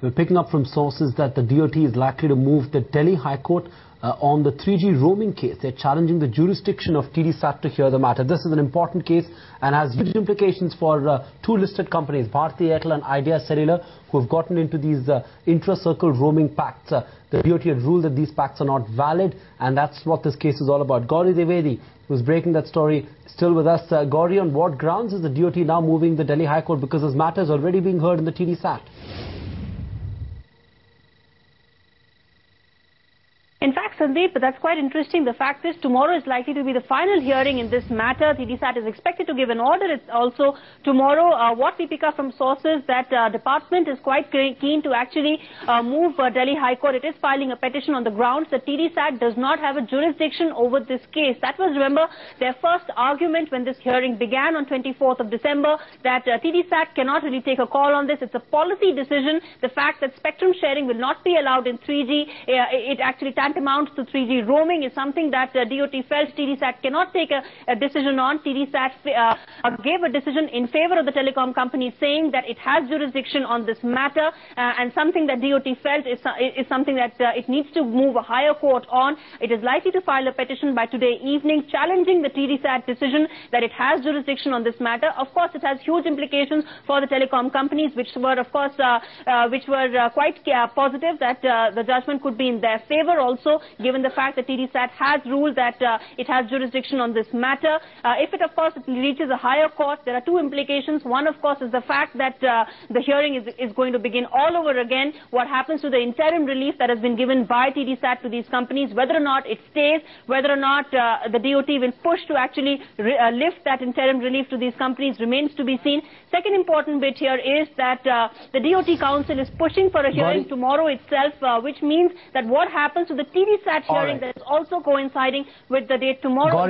We're picking up from sources that the DOT is likely to move the Delhi High Court on the 3G roaming case. They're challenging the jurisdiction of TDSAT to hear the matter. This is an important case and has huge implications for two listed companies, Bharti Airtel and Idea Cellular, who have gotten into these intra-circle roaming pacts. The DOT had ruled that these pacts are not valid, and that's what this case is all about. Gauri Devedi, who's breaking that story, still with us. Gauri, on what grounds is the DOT now moving the Delhi High Court? Because this matter is already being heard in the TDSAT. In fact, Sandeep, that's quite interesting. The fact is, tomorrow is likely to be the final hearing in this matter. TDSAT is expected to give an order. It's also tomorrow. What we pick up from sources that department is quite keen to actually move Delhi High Court. It is filing a petition on the grounds that TDSAT does not have a jurisdiction over this case. That was, remember, their first argument when this hearing began on 24th of December, that TDSAT cannot really take a call on this. It's a policy decision. The fact that spectrum sharing will not be allowed in 3G, it actually amounts to 3G roaming is something that DOT felt TDSAT cannot take a decision on. TDSAT gave a decision in favor of the telecom company, saying that it has jurisdiction on this matter, and something that DOT felt is something that it needs to move a higher court on. It is likely to file a petition by today evening challenging the TDSAT decision that it has jurisdiction on this matter. Of course, it has huge implications for the telecom companies, which were, of course, quite positive that the judgment could be in their favor also, given the fact that TDSAT has ruled that it has jurisdiction on this matter. If it, of course, it reaches a higher court, there are two implications. One, of course, is the fact that the hearing is going to begin all over again. What happens to the interim relief that has been given by TDSAT to these companies, whether or not it stays, whether or not the DOT will push to actually lift that interim relief to these companies remains to be seen. Second important bit here is that the DOT Council is pushing for a hearing tomorrow itself, which means that what happens to the TDSAT hearing that is also coinciding with the date tomorrow.